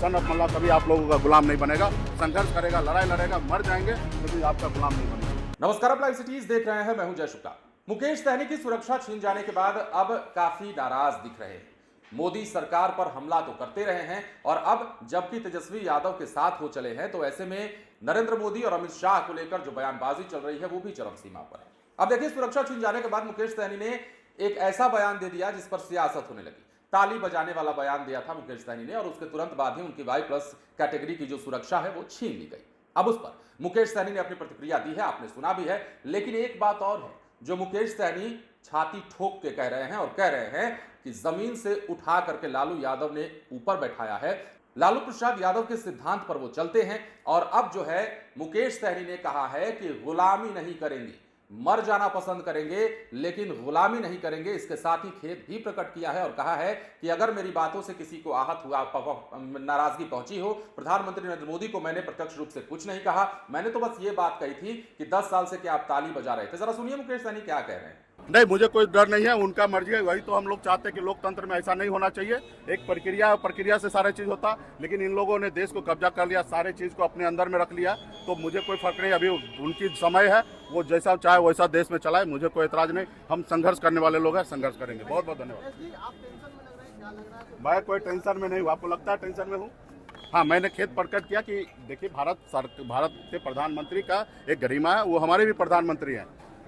Son of मल्ला कभी आप लोगों का गुलाम नहीं बनेगा। संघर्ष करेगा, लड़ाई लड़ेगा, मर जाएंगे लेकिन आपका गुलाम नहीं बनेगा। नमस्कार, आप लाइव सिटीज देख रहे हैं। मैं हूं जय शुक्ला। मुकेश सहनी की सुरक्षा छीन जाने के बाद अब काफी नाराज दिख रहे हैं। मोदी सरकार पर हमला तो करते रहे हैं और अब जबकि तेजस्वी यादव के साथ हो चले हैं, तो ऐसे में नरेंद्र मोदी और अमित शाह को लेकर जो बयानबाजी चल रही है वो भी चरम सीमा पर है। अब देखिए, सुरक्षा छीन जाने के बाद मुकेश सहनी ने एक ऐसा बयान दे दिया जिस पर सियासत होने लगी। ताली बजाने वाला बयान दिया था मुकेश सहनी ने और उसके तुरंत बाद ही उनकी वाई प्लस कैटेगरी की जो सुरक्षा है वो छीन ली गई। अब उस पर मुकेश सहनी ने अपनी प्रतिक्रिया दी है, आपने सुना भी है। लेकिन एक बात और है जो मुकेश सहनी छाती ठोक के कह रहे हैं और कह रहे हैं कि जमीन से उठा करके लालू यादव ने ऊपर बैठाया है। लालू प्रसाद यादव के सिद्धांत पर वो चलते हैं और अब जो है मुकेश सहनी ने कहा है कि गुलामी नहीं करेंगे, मर जाना पसंद करेंगे लेकिन गुलामी नहीं करेंगे। इसके साथ ही खेद भी प्रकट किया है और कहा है कि अगर मेरी बातों से किसी को आहत हुआ, नाराजगी पहुंची हो, प्रधानमंत्री नरेंद्र मोदी को मैंने प्रत्यक्ष रूप से कुछ नहीं कहा। मैंने तो बस ये बात कही थी कि 10 साल से क्या आप ताली बजा रहे थे। जरा सुनिए मुकेश सहनी क्या कह रहे हैं। नहीं, मुझे कोई डर नहीं है, उनका मर्जी है। वही तो हम लोग चाहते हैं कि लोकतंत्र में ऐसा नहीं होना चाहिए। एक प्रक्रिया से सारा चीज होता, लेकिन इन लोगों ने देश को कब्जा कर लिया, सारे चीज को अपने अंदर में रख लिया। तो मुझे कोई फर्क नहीं, अभी उनकी समय है, वो जैसा चाहे वैसा देश में चलाए, मुझे कोई एतराज नहीं। हम संघर्ष करने वाले लोग हैं, संघर्ष करेंगे। बहुत बहुत धन्यवाद। मैं कोई टेंशन में नहीं हूँ, आपको लगता है टेंशन में हूँ? हाँ, मैंने खेद प्रकट किया कि देखिए, भारत के प्रधानमंत्री का एक गरिमा है, वो हमारे भी प्रधानमंत्री हैं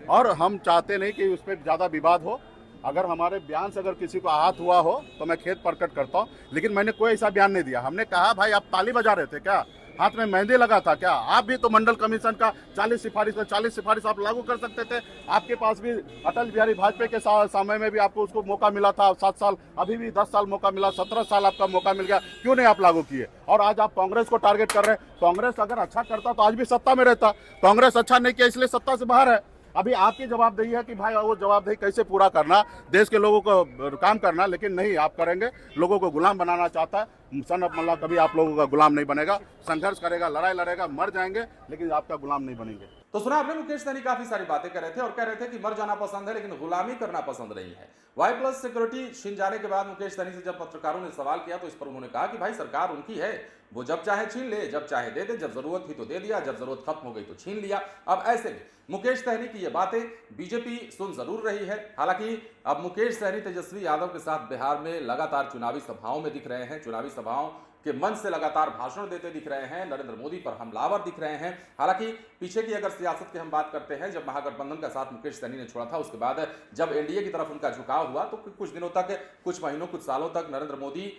और हम चाहते नहीं कि उस पर ज़्यादा विवाद हो। अगर हमारे बयान से अगर किसी को आहत हुआ हो तो मैं खेद प्रकट करता हूँ, लेकिन मैंने कोई ऐसा बयान नहीं दिया। हमने कहा भाई आप ताली बजा रहे थे क्या, हाथ में मेहंदी लगा था क्या? आप भी तो मंडल कमीशन का 40 सिफारिश आप लागू कर सकते थे। आपके पास भी अटल बिहारी वाजपेयी के समय में भी आपको उसको मौका मिला था, 7 साल, अभी भी 10 साल मौका मिला, 17 साल आपका मौका मिल गया, क्यों नहीं आप लागू किए? और आज आप कांग्रेस को टारगेट कर रहे हैं। कांग्रेस अगर अच्छा करता तो आज भी सत्ता में रहता। कांग्रेस अच्छा नहीं किया इसलिए सत्ता से बाहर है। अभी आपकी जवाबदेही है कि भाई वो जवाबदेही कैसे पूरा करना, देश के लोगों को काम करना, लेकिन नहीं आप करेंगे। लोगों को गुलाम बनाना चाहता है। सन ऑफ मल्ला कभी आप लोगों का गुलाम नहीं बनेगा। संघर्ष करेगा, लड़ाई लड़ेगा, मर जाएंगे लेकिन आपका गुलाम नहीं बनेंगे। तो सुना आपने, मुकेश सहनी काफी सारी बातें कर रहे थे और कह रहे थे कि मर जाना पसंद है लेकिन गुलामी करना पसंद नहीं है। वाई प्लस सिक्योरिटी छीन जाने के बाद मुकेश सहनी से जब पत्रकारों ने सवाल किया तो इस पर उन्होंने कहा कि भाई सरकार उनकी है, वो जब चाहे छीन ले, जब चाहे दे दे, जब जरूरत थी तो दे दिया, जब जरूरत खत्म हो गई तो छीन लिया। अब ऐसे में मुकेश सहनी की ये बातें बीजेपी सुन जरूर रही है। हालांकि अब मुकेश सहनी तेजस्वी यादव के साथ बिहार में लगातार चुनावी सभाओं में दिख रहे हैं, चुनावी सभाओं के मंच से लगातार भाषण देते दिख रहे हैं, नरेंद्र मोदी पर हमलावर दिख रहे हैं। हालांकि पीछे की अगर सियासत की हम बात करते हैं, जब महागठबंधन का साथ मुकेश सहनी ने छोड़ा था, उसके बाद जब एनडीए की तरफ उनका झुकाव हुआ तो कुछ दिनों तक, कुछ महीनों, कुछ सालों तक नरेंद्र मोदी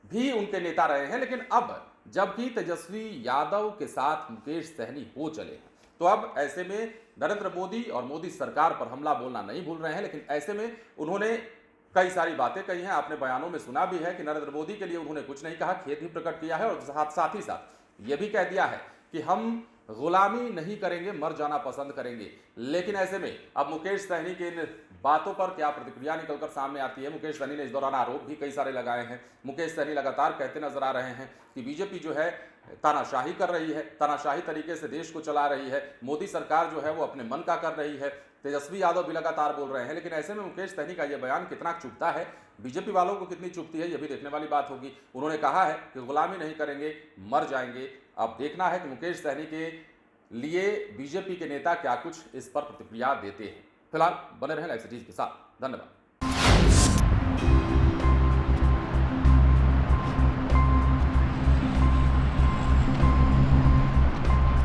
भी उनके नेता रहे हैं। लेकिन अब जबकि तेजस्वी यादव के साथ मुकेश सहनी हो चले हैं, तो अब ऐसे में नरेंद्र मोदी और मोदी सरकार पर हमला बोलना नहीं भूल रहे हैं। लेकिन ऐसे में उन्होंने कई सारी बातें कही हैं, आपने बयानों में सुना भी है कि नरेंद्र मोदी के लिए उन्होंने कुछ नहीं कहा, खेद भी प्रकट किया है और साथ ही साथ ये भी कह दिया है कि हम गुलामी नहीं करेंगे, मर जाना पसंद करेंगे। लेकिन ऐसे में अब मुकेश सहनी के इन बातों पर क्या प्रतिक्रिया निकलकर सामने आती है। मुकेश सहनी ने इस दौरान आरोप भी कई सारे लगाए हैं। मुकेश सहनी लगातार कहते नजर आ रहे हैं कि बीजेपी जो है तानाशाही कर रही है, तानाशाही तरीके से देश को चला रही है, मोदी सरकार जो है वो अपने मन का कर रही है। तेजस्वी यादव भी लगातार बोल रहे हैं। लेकिन ऐसे में मुकेश सहनी का यह बयान कितना चुभता है, बीजेपी वालों को कितनी चुभती है, यह भी देखने वाली बात होगी। उन्होंने कहा है कि गुलामी नहीं करेंगे, मर जाएंगे। अब देखना है कि मुकेश सहनी के लिए बीजेपी के नेता क्या कुछ इस पर प्रतिक्रिया देते हैं। फिलहाल बने रहें लाइव सिटीज के साथ। धन्यवाद।